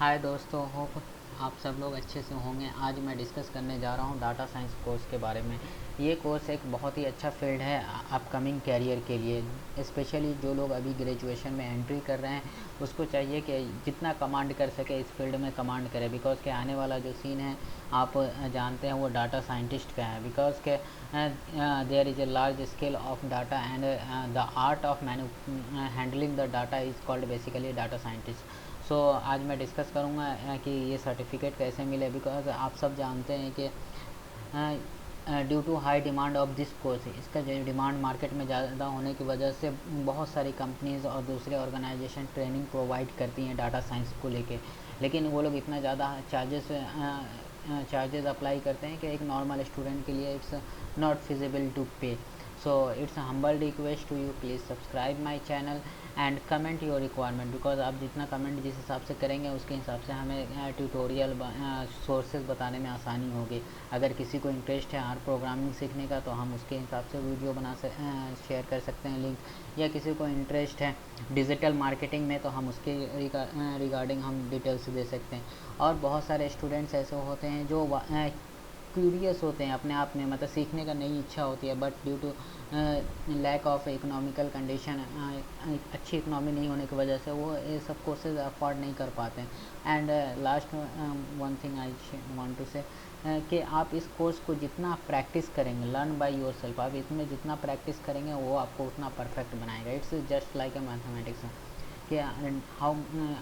हाय दोस्तों, होप आप सब लोग अच्छे से होंगे। आज मैं डिस्कस करने जा रहा हूँ डाटा साइंस कोर्स के बारे में। ये कोर्स एक बहुत ही अच्छा फील्ड है अपकमिंग कैरियर के लिए। स्पेशली जो लोग अभी ग्रेजुएशन में एंट्री कर रहे हैं उसको चाहिए कि जितना कमांड कर सके इस फील्ड में कमांड करे, बिकॉज के आने वाला जो सीन है आप जानते हैं वो डाटा साइंटिस्ट का है। बिकॉज के there is a large scale of data and the art of handling the data is called basically data scientist. So आज मैं डिस्कस करूँगा कि ये सर्टिफिकेट कैसे मिले। बिकॉज आप सब जानते हैं कि due to high demand of this course, इसका जो डिमांड मार्केट में ज़्यादा होने की वजह से बहुत सारी कंपनीज़ और दूसरे ऑर्गेनाइजेशन ट्रेनिंग प्रोवाइड करती हैं डाटा साइंस को लेके, लेकिन वो लोग इतना ज़्यादा चार्जेस अप्लाई करते हैं कि एक नॉर्मल स्टूडेंट के लिए it's not feasible to pay. So it's humble request to you, please subscribe my channel and comment your requirement. Because आप जितना कमेंट जिस हिसाब से करेंगे उसके हिसाब से हमें ट्यूटोरियल सोर्सेज बताने में आसानी होगी। अगर किसी को इंटरेस्ट है आर प्रोग्रामिंग सीखने का तो हम उसके हिसाब से वीडियो शेयर कर सकते हैं लिंक, या किसी को इंटरेस्ट है डिजिटल मार्केटिंग में तो हम उसके रिगार्डिंग हम डिटेल्स दे सकते हैं। और बहुत सारे स्टूडेंट्स ऐसे होते हैं जो क्यूरियस होते हैं अपने आप में, मतलब सीखने का नई इच्छा होती है, but due to lack of economical condition, अच्छी इकोनॉमी नहीं होने की वजह से वो ये सब कोर्सेज अफोर्ड नहीं कर पाते हैं। And last one thing I want to say कि आप इस कोर्स को जितना प्रैक्टिस करेंगे, लर्न बाय योर सेल्फ, आप इसमें जितना प्रैक्टिस करेंगे वो आपको उतना परफेक्ट बनाएगा। It's just like a mathematics कि हाउ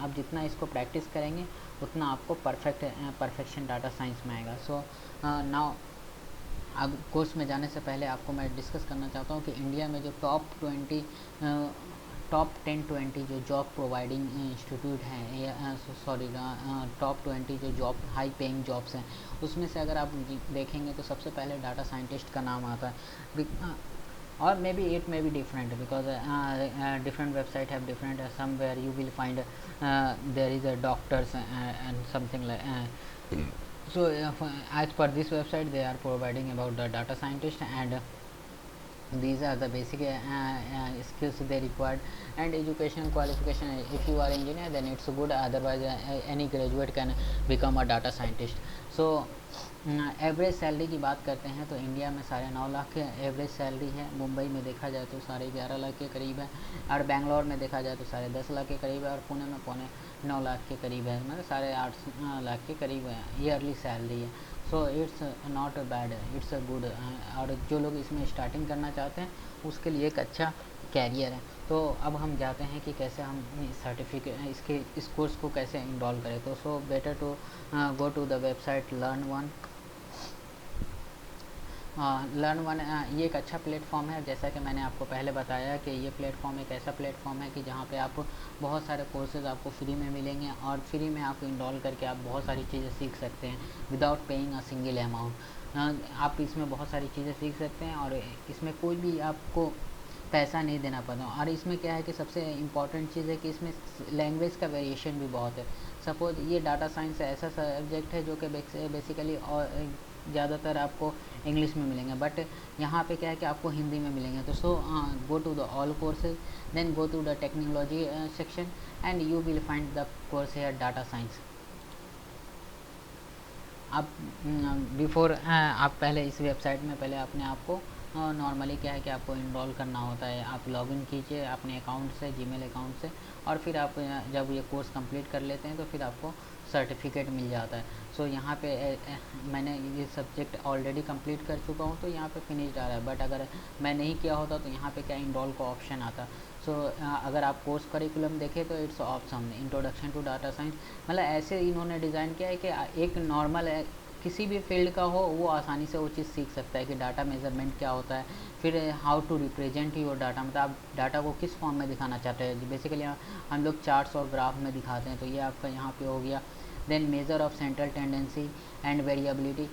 आप जितना इसको प्रैक्टिस करेंगे उतना आपको परफेक्शन डाटा साइंस में आएगा। सो नाउ अब कोर्स में जाने से पहले आपको मैं डिस्कस करना चाहता हूँ कि इंडिया में जो टॉप 10-20 जो जॉब प्रोवाइडिंग इंस्टीट्यूट हैं, सॉरी टॉप 20 जो जॉब हाई पेइंग जॉब्स हैं, उसमें से अगर आप देखेंगे तो सबसे पहले डाटा साइंटिस्ट का नाम आता है। or maybe it may be different because different website have different somewhere you will find there is a doctors and something like so as per this website they are providing about the data scientist, and these are the basic skills they required, and educational qualification. If you are engineer then it's good, otherwise any graduate can become a data scientist. So average salary की बात करते हैं तो India में 9.5 lakh average salary है। मुंबई में देखा जाए तो 11.5 लाख के करीब है, और बेंगलोर में देखा जाए तो 10.5 लाख के करीब है, और पुणे में 9.25 लाख के करीब है, मतलब 8.5 लाख के करीब है ईयरली सैलरी है। So it's not bad, it's good. और जो लोग इसमें स्टार्टिंग करना चाहते हैं उसके लिए एक अच्छा कैरियर है। तो अब हम जाते हैं कि कैसे हम सर्टिफिकेट इस कोर्स को कैसे इनरोल करें। तो so better to go to the website learn one. ये एक अच्छा प्लेटफॉर्म है, जैसा कि मैंने आपको पहले बताया कि ये प्लेटफॉर्म एक ऐसा प्लेटफॉर्म है कि जहाँ पे आप बहुत सारे कोर्सेज आपको फ्री में मिलेंगे, और फ्री में आप इनरोल करके आप बहुत सारी चीज़ें सीख सकते हैं without paying a single amount. आप इसमें बहुत सारी चीज़ें सीख सकते हैं और इसमें कोई भी आपको पैसा नहीं देना पड़ता। और इसमें क्या है कि सबसे इम्पॉर्टेंट चीज़ है कि इसमें लैंग्वेज का वेरिएशन भी बहुत है। सपोज ये डाटा साइंस ऐसा सब्जेक्ट है जो कि बेसिकली और ज़्यादातर आपको इंग्लिश में मिलेंगे, बट यहाँ पे क्या है कि आपको हिंदी में मिलेंगे। तो so go to the all courses, then go to the technology section and you will find the course here data science. आप बिफोर आप पहले इस वेबसाइट में पहले अपने आप को नॉर्मली क्या है कि आपको इनरोल करना होता है। आप लॉगिन कीजिए अपने अकाउंट से, जीमेल अकाउंट से, और फिर आप जब ये कोर्स कंप्लीट कर लेते हैं तो फिर आपको सर्टिफिकेट मिल जाता है। सो यहाँ पे मैंने ये सब्जेक्ट ऑलरेडी कंप्लीट कर चुका हूँ तो यहाँ पे फिनिश्ड आ रहा है, बट अगर मैं नहीं किया होता तो यहाँ पे क्या इनरोल का ऑप्शन आता। सो अगर आप कोर्स करिकुलम देखें तो it's option introduction to data science, मतलब ऐसे इन्होंने डिज़ाइन किया है कि एक नॉर्मल किसी भी फील्ड का हो वो आसानी से वो चीज़ सीख सकता है कि डाटा मेजरमेंट क्या होता है, फिर how to represent your data, मतलब आप डाटा को किस फॉर्म में दिखाना चाहते हैं। बेसिकली हम लोग चार्ट्स और ग्राफ में दिखाते हैं, तो ये आपका यहाँ पे हो गया। Then measure of central tendency and variability,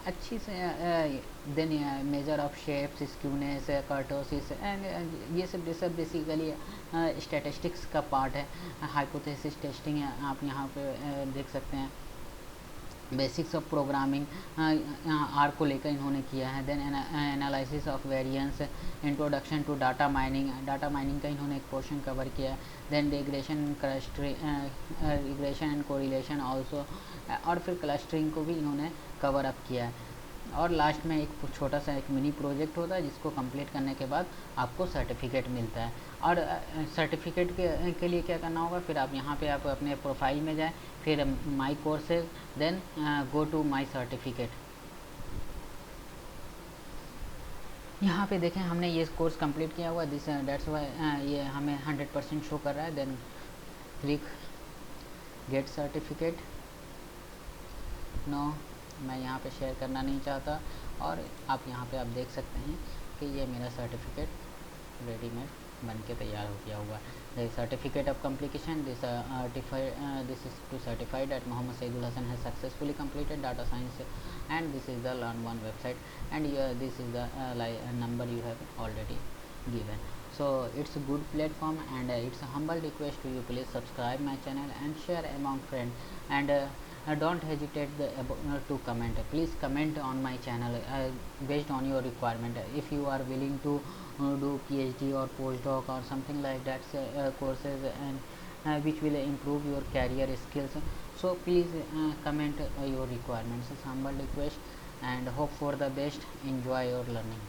अच्छी से then measure of shapes, skewness, kurtosis, and ये सब बेसिकली स्टैटिस्टिक्स का पार्ट है। हाइपोथेसिस टेस्टिंग आप यहाँ पे देख सकते हैं। बेसिक्स ऑफ प्रोग्रामिंग आर को लेकर इन्होंने किया है। Then analysis of variance, introduction to data mining का इन्होंने एक पोर्शन कवर किया है। Then regression and correlation also, और फिर क्लस्टरिंग को भी इन्होंने कवर अप किया है। और लास्ट में एक छोटा सा एक मिनी प्रोजेक्ट होता है जिसको कंप्लीट करने के बाद आपको सर्टिफिकेट मिलता है। और सर्टिफिकेट के लिए क्या करना होगा, फिर आप यहाँ पे आप अपने प्रोफाइल में जाएं, फिर my courses, then go to my certificate. यहाँ पे देखें हमने ये कोर्स कंप्लीट किया हुआ, दिस डेट्स वाई ये हमें 100% शो कर रहा है। Then click get certificate. No, मैं यहाँ पे शेयर करना नहीं चाहता। और आप यहाँ पे आप देख सकते हैं कि ये मेरा सर्टिफिकेट रेडीमेड बन के तैयार हो गया हुआ है। Certificate of complication, this is to certified that Mohammad Saidul Hasan has successfully completed data science, and this is the learn one website, and this is the number you have already given. So it's a good platform, and it's a humble request to you, please subscribe my channel and share among friends, and don't hesitate to comment. Please comment on my channel based on your requirement. If you are willing to do PhD or postdoc or something like that courses, and which will improve your career skills, so please comment your requirements. It's humble request, and hope for the best. Enjoy your learning.